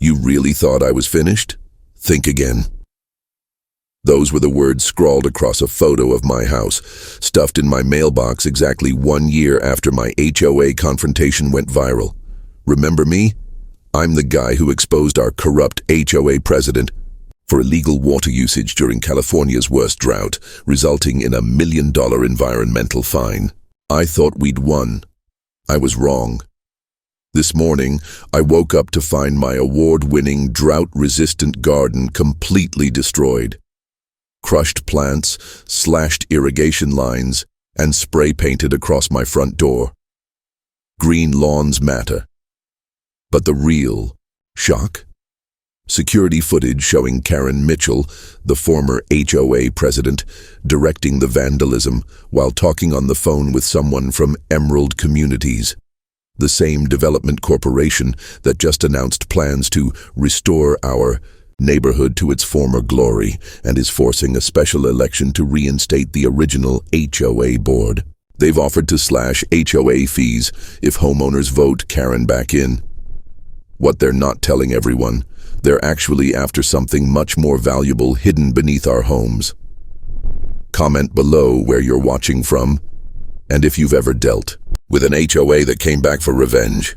You really thought I was finished? Think again. Those were the words scrawled across a photo of my house, stuffed in my mailbox exactly 1 year after my HOA confrontation went viral. Remember me? I'm the guy who exposed our corrupt HOA president for illegal water usage during California's worst drought, resulting in a $1 million environmental fine. I thought we'd won. I was wrong. This morning, I woke up to find my award-winning drought-resistant garden completely destroyed. Crushed plants, slashed irrigation lines, and spray painted across my front door. Green lawns matter. But the real shock? Security footage showing Karen Mitchell, the former HOA president, directing the vandalism while talking on the phone with someone from Emerald Communities, the same development corporation that just announced plans to restore our neighborhood to its former glory and is forcing a special election to reinstate the original HOA board. They've offered to slash HOA fees if homeowners vote Karen back in. What they're not telling everyone, they're actually after something much more valuable hidden beneath our homes. Comment below where you're watching from, and if you've ever dealt with an HOA that came back for revenge,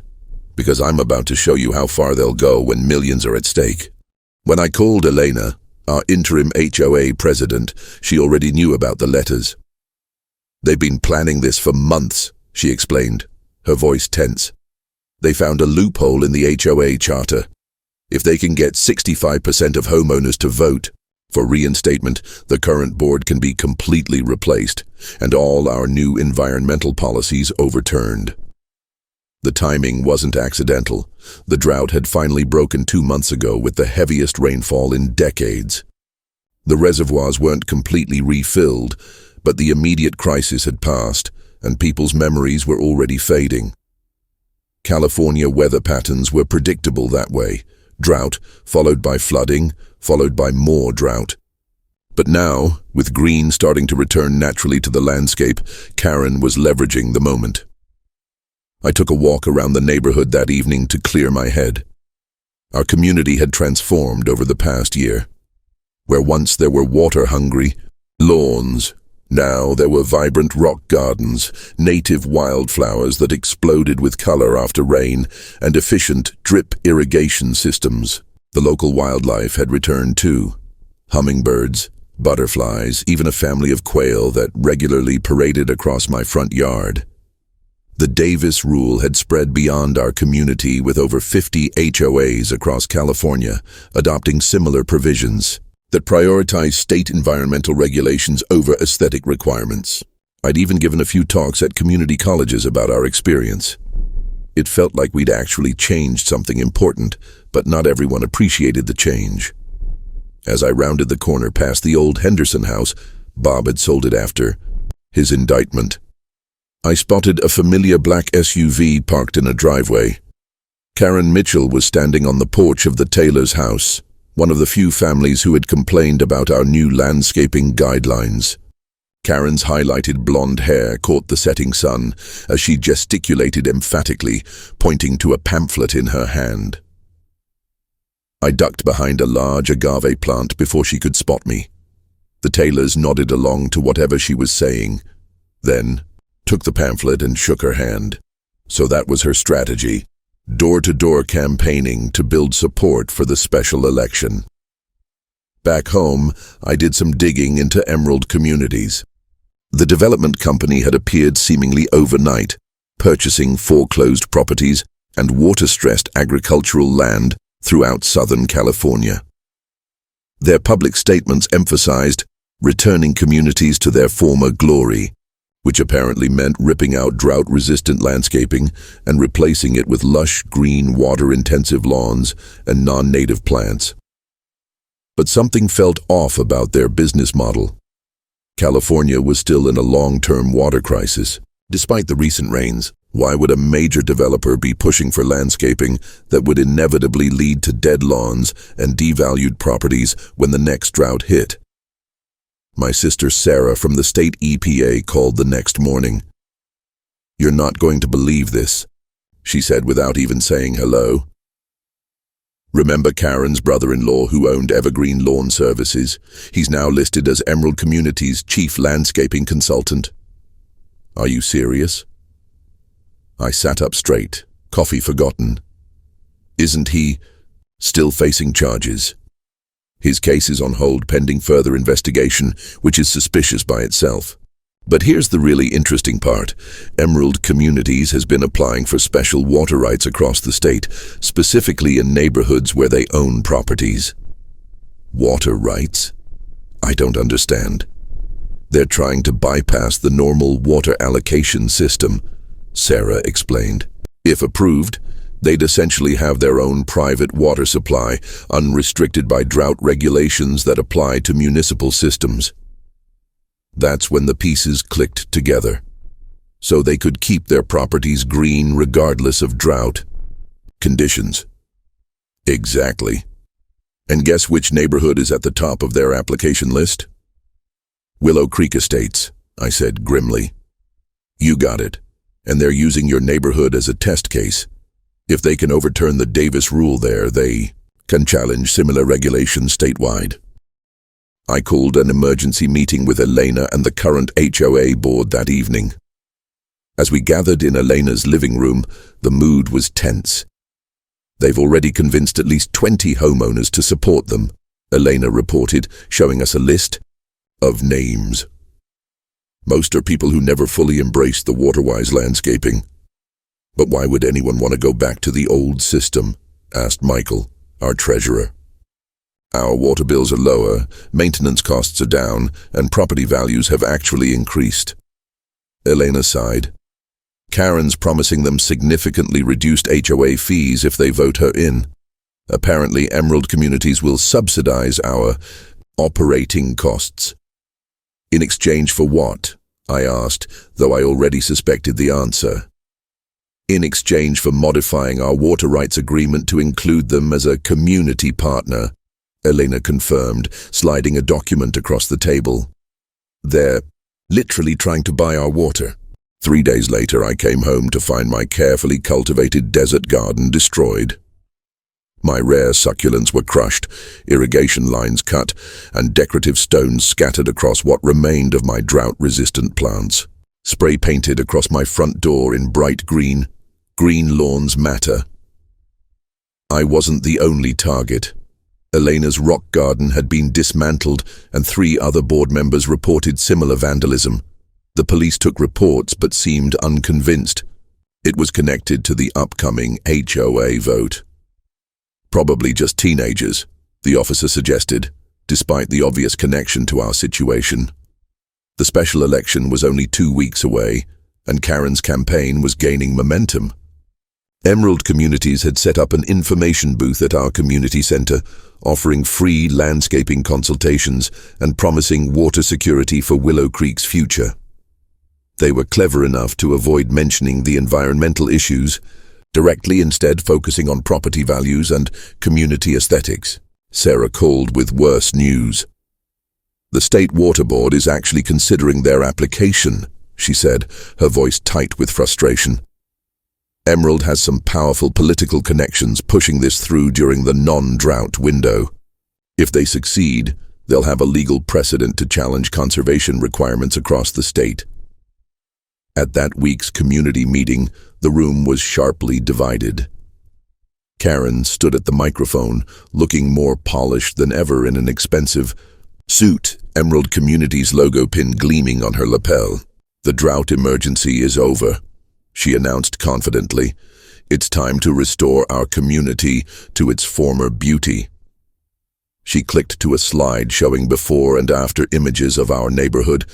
because I'm about to show you how far they'll go when millions are at stake. When I called Elena, our interim HOA president, she already knew about the letters. They've been planning this for months, she explained, her voice tense. They found a loophole in the HOA charter. If they can get 65% of homeowners to vote for reinstatement, the current board can be completely replaced and all our new environmental policies overturned. The timing wasn't accidental. The drought had finally broken 2 months ago with the heaviest rainfall in decades. The reservoirs weren't completely refilled, but the immediate crisis had passed, and people's memories were already fading. California weather patterns were predictable that way. Drought, followed by flooding, followed by more drought. But now, with green starting to return naturally to the landscape, Karen was leveraging the moment. I took a walk around the neighborhood that evening to clear my head. Our community had transformed over the past year. Where once there were water-hungry lawns, now there were vibrant rock gardens, native wildflowers that exploded with color after rain, and efficient drip irrigation systems. The local wildlife had returned too. Hummingbirds, butterflies, even a family of quail that regularly paraded across my front yard. The Davis rule had spread beyond our community with over 50 HOAs across California, adopting similar provisions that prioritize state environmental regulations over aesthetic requirements. I'd even given a few talks at community colleges about our experience. It felt like we'd actually changed something important, but not everyone appreciated the change. As I rounded the corner past the old Henderson house, Bob had sold it after his indictment, I spotted a familiar black SUV parked in a driveway. Karen Mitchell was standing on the porch of the Taylor's house, one of the few families who had complained about our new landscaping guidelines. Karen's highlighted blonde hair caught the setting sun as she gesticulated emphatically, pointing to a pamphlet in her hand. I ducked behind a large agave plant before she could spot me. The Taylors nodded along to whatever she was saying, then took the pamphlet and shook her hand. So that was her strategy, door-to-door campaigning to build support for the special election. Back home, I did some digging into Emerald Communities. The development company had appeared seemingly overnight, purchasing foreclosed properties and water-stressed agricultural land throughout Southern California. Their public statements emphasized returning communities to their former glory, which apparently meant ripping out drought-resistant landscaping and replacing it with lush, green, water-intensive lawns and non-native plants. But something felt off about their business model. California was still in a long-term water crisis. Despite the recent rains, why would a major developer be pushing for landscaping that would inevitably lead to dead lawns and devalued properties when the next drought hit? My sister Sarah from the state EPA called the next morning. "You're not going to believe this," she said without even saying hello. Remember Karen's brother-in-law who owned Evergreen Lawn Services? He's now listed as Emerald Community's chief landscaping consultant. Are you serious? I sat up straight, coffee forgotten. Isn't he still facing charges? His case is on hold pending further investigation, which is suspicious by itself. But here's the really interesting part. Emerald Communities has been applying for special water rights across the state, specifically in neighborhoods where they own properties. Water rights? I don't understand. They're trying to bypass the normal water allocation system, Sarah explained. If approved, they'd essentially have their own private water supply, unrestricted by drought regulations that apply to municipal systems. That's when the pieces clicked together. So they could keep their properties green regardless of drought conditions. Exactly. And guess which neighborhood is at the top of their application list? Willow Creek Estates, I said grimly. You got it. And they're using your neighborhood as a test case. If they can overturn the Davis rule there, they can challenge similar regulations statewide. I called an emergency meeting with Elena and the current HOA board that evening. As we gathered in Elena's living room, the mood was tense. They've already convinced at least 20 homeowners to support them, Elena reported, showing us a list of names. Most are people who never fully embraced the water-wise landscaping. But why would anyone want to go back to the old system? Asked Michael, our treasurer. Our water bills are lower, maintenance costs are down, and property values have actually increased. Elena sighed. Karen's promising them significantly reduced HOA fees if they vote her in. Apparently, Emerald Communities will subsidize our operating costs. In exchange for what? I asked, though I already suspected the answer. In exchange for modifying our water rights agreement to include them as a community partner, Elena confirmed, sliding a document across the table. They're literally trying to buy our water. 3 days later, I came home to find my carefully cultivated desert garden destroyed. My rare succulents were crushed, irrigation lines cut, and decorative stones scattered across what remained of my drought-resistant plants. Spray painted across my front door in bright green. Green lawns matter. I wasn't the only target. Elena's rock garden had been dismantled, and 3 other board members reported similar vandalism. The police took reports but seemed unconvinced. It was connected to the upcoming HOA vote. Probably just teenagers, the officer suggested, despite the obvious connection to our situation. The special election was only 2 weeks away, and Karen's campaign was gaining momentum. Emerald Communities had set up an information booth at our community center, offering free landscaping consultations and promising water security for Willow Creek's future. They were clever enough to avoid mentioning the environmental issues, directly instead focusing on property values and community aesthetics. Sarah called with worse news. The State Water Board is actually considering their application, she said, her voice tight with frustration. Emerald has some powerful political connections pushing this through during the non-drought window. If they succeed, they'll have a legal precedent to challenge conservation requirements across the state. At that week's community meeting, the room was sharply divided. Karen stood at the microphone, looking more polished than ever in an expensive suit, Emerald Communities logo pin gleaming on her lapel. The drought emergency is over, she announced confidently. It's time to restore our community to its former beauty. She clicked to a slide showing before and after images of our neighborhood,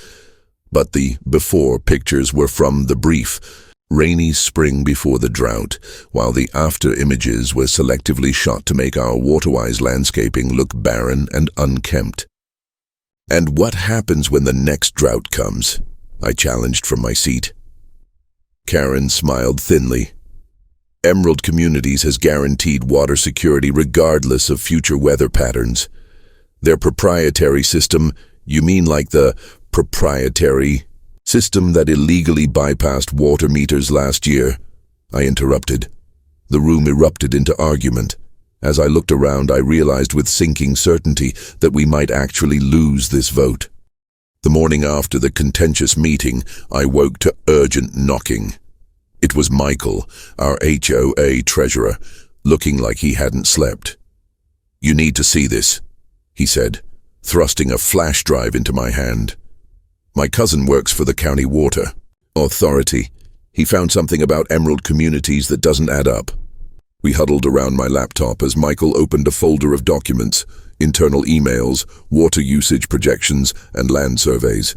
but the before pictures were from the brief, rainy spring before the drought, while the after images were selectively shot to make our water-wise landscaping look barren and unkempt. And what happens when the next drought comes? I challenged from my seat. Karen smiled thinly. Emerald Communities has guaranteed water security regardless of future weather patterns. Their proprietary system, you mean like the proprietary system that illegally bypassed water meters last year? I interrupted. The room erupted into argument. As I looked around, I realized with sinking certainty that we might actually lose this vote. The morning after the contentious meeting, I woke to urgent knocking. It was Michael, our HOA treasurer, looking like he hadn't slept. "You need to see this," he said, thrusting a flash drive into my hand. "My cousin works for the county water authority. He found something about Emerald Communities that doesn't add up." We huddled around my laptop as Michael opened a folder of documents, internal emails, water usage projections, and land surveys.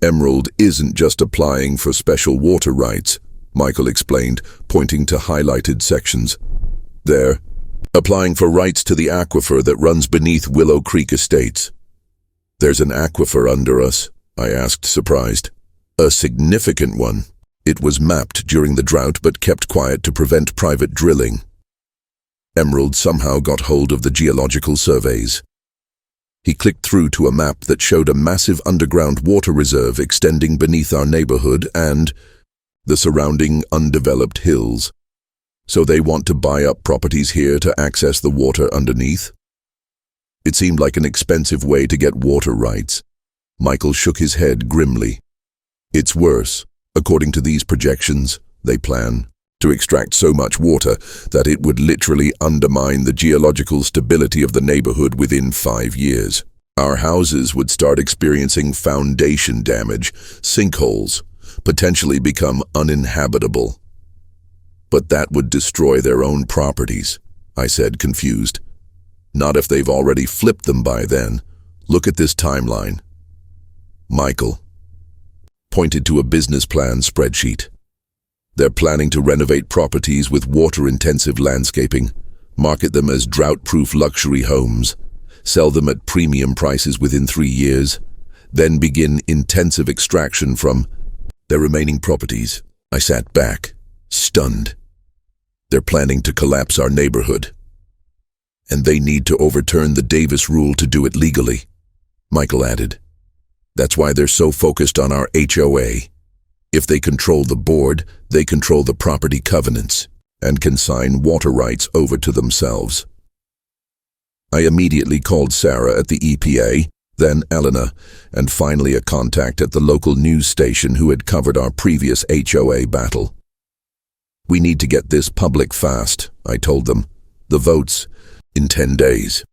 "Emerald isn't just applying for special water rights," Michael explained, pointing to highlighted sections. "They're applying for rights to the aquifer that runs beneath Willow Creek Estates." "There's an aquifer under us?" I asked, surprised. "A significant one. It was mapped during the drought but kept quiet to prevent private drilling. Emerald somehow got hold of the geological surveys." He clicked through to a map that showed a massive underground water reserve extending beneath our neighborhood and the surrounding undeveloped hills. "So they want to buy up properties here to access the water underneath?" It seemed like an expensive way to get water rights. Michael shook his head grimly. "It's worse. According to these projections, they plan to extract so much water that it would literally undermine the geological stability of the neighborhood within 5 years. Our houses would start experiencing foundation damage, sinkholes, potentially become uninhabitable." "But that would destroy their own properties," I said, confused. "Not if they've already flipped them by then. Look at this timeline." Michael pointed to a business plan spreadsheet. "They're planning to renovate properties with water-intensive landscaping, market them as drought-proof luxury homes, sell them at premium prices within 3 years, then begin intensive extraction from their remaining properties." I sat back, stunned. "They're planning to collapse our neighborhood. And they need to overturn the Davis rule to do it legally," Michael added. "That's why they're so focused on our HOA. If they control the board, they control the property covenants and can sign water rights over to themselves." I immediately called Sarah at the EPA, then Elena, and finally a contact at the local news station who had covered our previous HOA battle. "We need to get this public fast," I told them. "The votes in 10 days."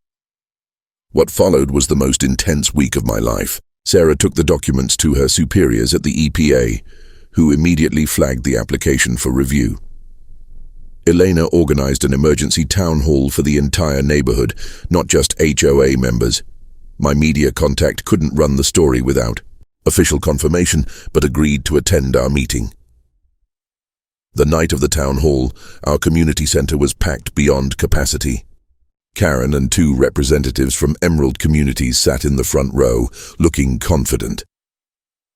What followed was the most intense week of my life. Sarah took the documents to her superiors at the EPA, who immediately flagged the application for review. Elena organized an emergency town hall for the entire neighborhood, not just HOA members. My media contact couldn't run the story without official confirmation, but agreed to attend our meeting. The night of the town hall, our community center was packed beyond capacity. Karen and 2 representatives from Emerald Communities sat in the front row, looking confident.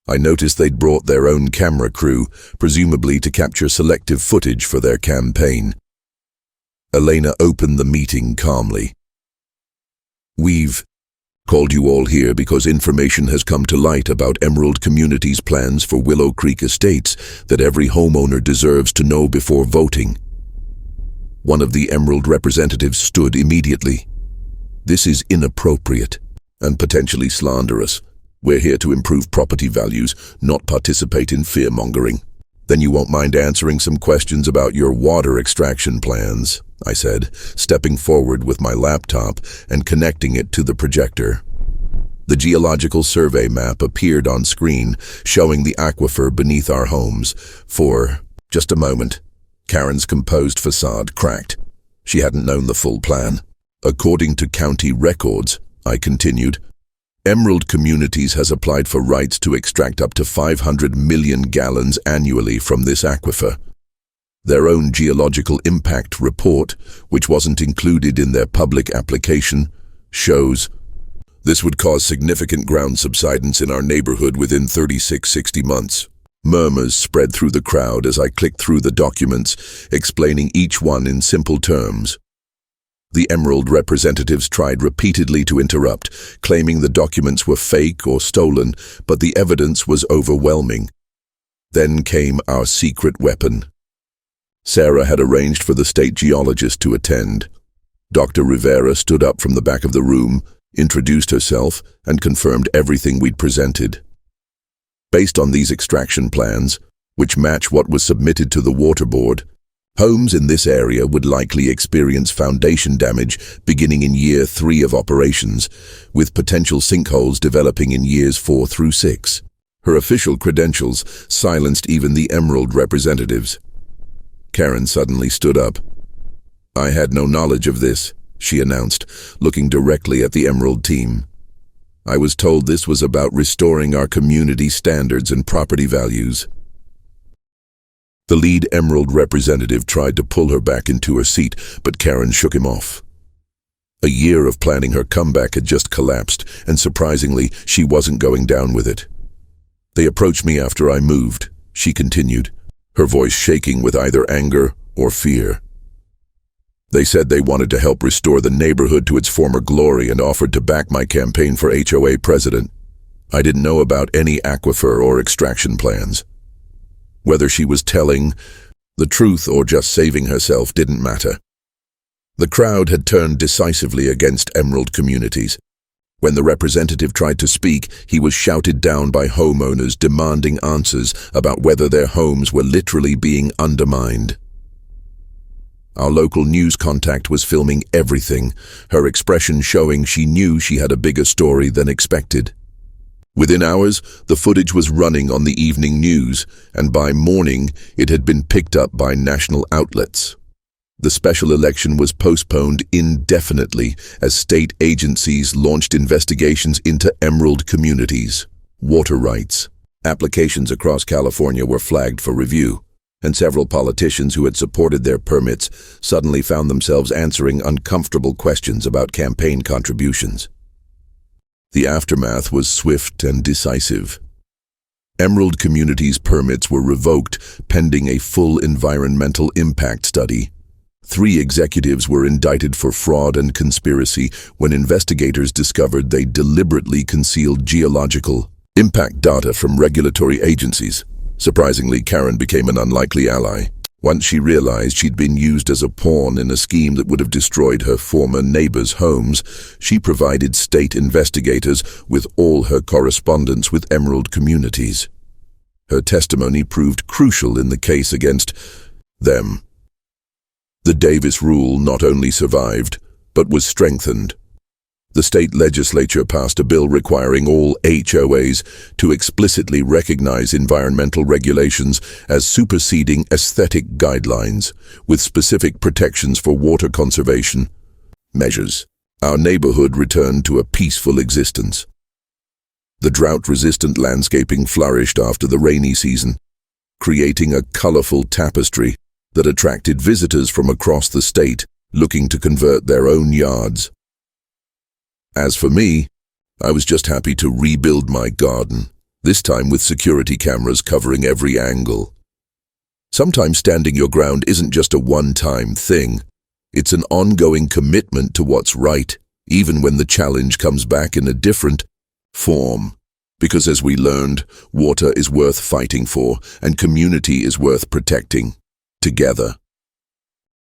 I noticed they'd brought their own camera crew, presumably to capture selective footage for their campaign. Elena opened the meeting calmly. "We've called you all here because information has come to light about Emerald Communities' plans for Willow Creek Estates that every homeowner deserves to know before voting." One of the Emerald representatives stood immediately. "This is inappropriate and potentially slanderous. We're here to improve property values, not participate in fear-mongering." "Then you won't mind answering some questions about your water extraction plans," I said, stepping forward with my laptop and connecting it to the projector. The geological survey map appeared on screen, showing the aquifer beneath our homes. For just a moment, Karen's composed facade cracked. She hadn't known the full plan. "According to county records," I continued, "Emerald Communities has applied for rights to extract up to 500 million gallons annually from this aquifer. Their own geological impact report, which wasn't included in their public application, shows this would cause significant ground subsidence in our neighborhood within 36-60 months. Murmurs spread through the crowd as I clicked through the documents, explaining each one in simple terms. The Emerald representatives tried repeatedly to interrupt, claiming the documents were fake or stolen, but the evidence was overwhelming. Then came our secret weapon. Sarah had arranged for the state geologist to attend, Dr. Rivera stood up from the back of the room, introduced herself, and confirmed everything we'd presented. Based on these extraction plans, which match what was submitted to the water board, homes in this area would likely experience foundation damage beginning in year 3 of operations, with potential sinkholes developing in years 4 through 6. Her official credentials silenced even the Emerald representatives. Karen suddenly stood up. "I had no knowledge of this," she announced, looking directly at the Emerald team. "I was told this was about restoring our community standards and property values." The lead Emerald representative tried to pull her back into her seat, but Karen shook him off. A year of planning her comeback had just collapsed, and surprisingly, she wasn't going down with it. "They approached me after I moved," she continued, her voice shaking with either anger or fear. "They said they wanted to help restore the neighborhood to its former glory and offered to back my campaign for HOA president. I didn't know about any aquifer or extraction plans. Whether she was telling the truth or just saving herself didn't matter." The crowd had turned decisively against Emerald communities. When the representative tried to speak, he was shouted down by homeowners demanding answers about whether their homes were literally being undermined. Our local news contact was filming everything, her expression showing she knew she had a bigger story than expected. Within hours, the footage was running on the evening news, and by morning, it had been picked up by national outlets. The special election was postponed indefinitely as state agencies launched investigations into Emerald communities. Water rights. Applications across California were flagged for review, and several politicians who had supported their permits suddenly found themselves answering uncomfortable questions about campaign contributions. The aftermath was swift and decisive. Emerald communities' permits were revoked pending a full environmental impact study. 3 executives were indicted for fraud and conspiracy when investigators discovered they deliberately concealed geological impact data from regulatory agencies. Surprisingly, Karen became an unlikely ally. Once she realized she'd been used as a pawn in a scheme that would have destroyed her former neighbors' homes, she provided state investigators with all her correspondence with Emerald communities. Her testimony proved crucial in the case against them. The Davis Rule not only survived, but was strengthened. The state legislature passed a bill requiring all HOAs to explicitly recognize environmental regulations as superseding aesthetic guidelines, with specific protections for water conservation measures. Our neighborhood returned to a peaceful existence. The drought-resistant landscaping flourished after the rainy season, creating a colorful tapestry that attracted visitors from across the state looking to convert their own yards. As for me, I was just happy to rebuild my garden, this time with security cameras covering every angle. Sometimes standing your ground isn't just a one-time thing. It's an ongoing commitment to what's right, even when the challenge comes back in a different form. Because as we learned, water is worth fighting for, and community is worth protecting. Together.